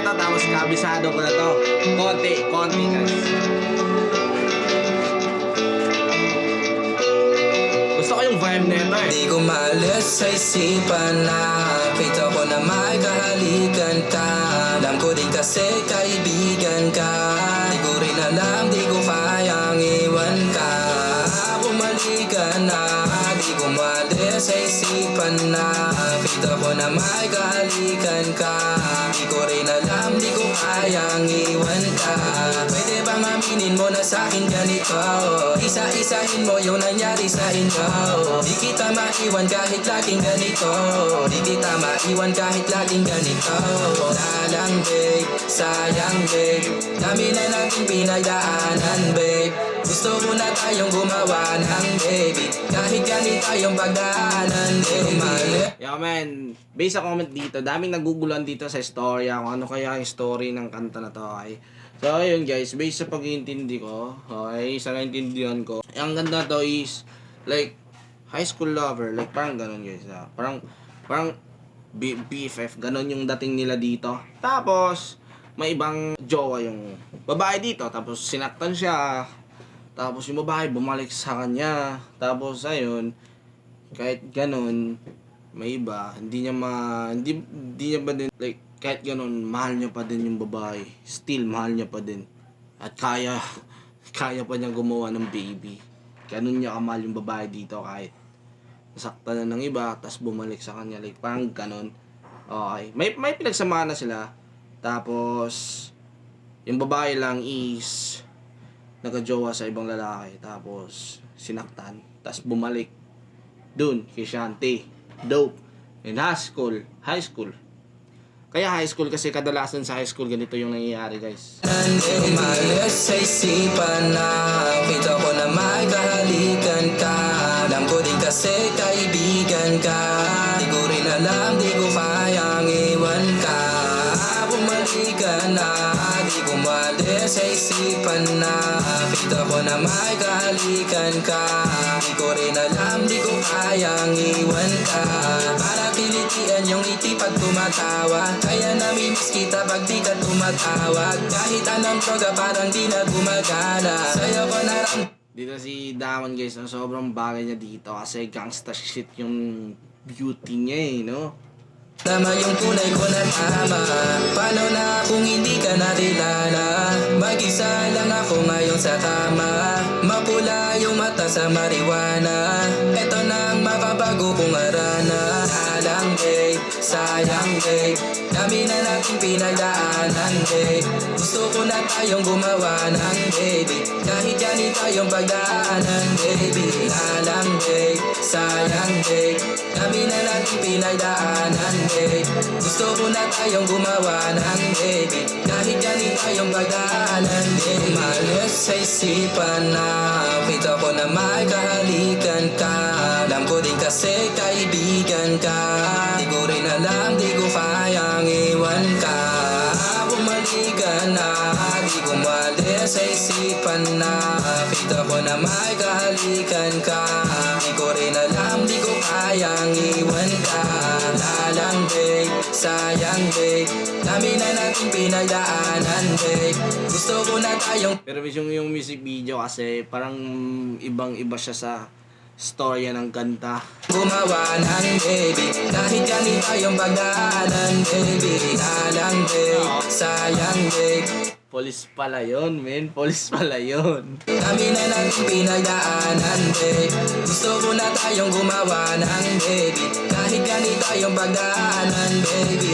to, tapos kabisado ko na to. Konti guys. Gusto ko yung vibe nito eh. Di ko maalis sa isipan na pito ko na may kahalikan ka. Alam ko din kasi kaibigan ka. Di ko rin alam, di ko kayang iwan ka. Bumalik ka na, di ko maalis sa isipan na pito ko na may kahalikan ka. Di ko rin alam, di ko kayang iwan ka. Pwede bang aminin mo na sa'kin ganito? Isa-isahin mo yung nangyari sa inyo. Di kita maiwan kahit laging ganito. Di kita maiwan kahit laging ganito. Lalang babe, sayang babe, dami na nating pinagdaanan babe. Gusto ko na tayong gumawa ng baby, kahit ganit tayong pagdaanan baby. Yo man, based sa comment dito, daming naguguluhan dito sa istorya kung ano kaya yung story ng kanta na to, okay? So ayun guys, based sa pag-iintindi ko, okay, sa naintindihan ko, ang ganda to is like high school lover, like parang ganun guys, parang BFF, ganun yung dating nila dito. Tapos may ibang jowa yung babae dito, tapos sinaktan siya. Tapos yung babae bumalik sa kanya. Tapos ayun, kahit ganun, may iba, hindi niya ba din, like, kahit ganun, mahal niya pa din yung babae. Still, mahal niya pa din. At kaya pa niyang gumawa ng baby. Ganun niya kamahal yung babae dito kahit nasaktan na ng iba, tapos bumalik sa kanya. Like, parang ganun. Okay. May pinagsamahan na sila. Tapos, yung babae lang is nagka-jowa sa ibang lalaki, tapos sinaktan, tapos bumalik dun kay Shanti. Dope. In high school. Kaya high school kasi kadalasan sa high school ganito yung nangyayari guys. Umalis sa isipan na pito ko na may kahalikan ka. Alam ko din kasi kaibigan ka. Di ko rin alam, di ko kayang iwan ka. Bumalik ka na, di ko maalis sa isipan na pito ko na may kahalikan ka. Di ko rin alam, di ko kayang iwan ka. Para kilitian yung ngiti pag tumatawa, kaya namimiss kita pag di ka tumatawag. Kahit anong droga parang di na gumagana. Sa'yo ko naram. Dito si Damon guys, sobrang bagay niya dito kasi gangsta shit yung beauty niya eh, no? Tama yung tunay ko na tama. Paano na kung hindi ka nakilala? Mag-isa lang ako ngayon sa kama. Mapula yung mata sa marijuana. Eto na ang makabago kong arana. Alang babe, sayang babe, dami na nating pinagdaanan babe. Gusto ko na tayong gumawa ng baby, kahit ganit tayong pagdaanan baby. Alang babe, sayang babe, dami na nating pinagdaanan babe. Gusto ko na tayong gumawa ng baby, kahit ganit tayong pagdaanan baby. Umalis sa isipan na pito ko na may kahalikan ka. Alam ko din kasi kaibigan ka. Di ko rin alam, di ko kayang iwan ka. Bumalik ka na, di ko maalis sa isipan na pito ko na may kahalikan ka. Di ko rin alam, di ko kayang iwan ka. Lalang babe, sayang babe, dami na nating pinagdaanan babe. Gusto ko na tayong. Pero yung music video kasi parang ibang-iba siya sa storya ng kanta. Gumawa ng baby, kahit ganit tayong pagdaanan baby. Lalang babe, sayang babe, Police pala yun, men. Police pala yun. dami na nating pinagdaanan babe. Gusto ko na tayong gumawa ng baby, kahit ganit tayong pagdaanan baby.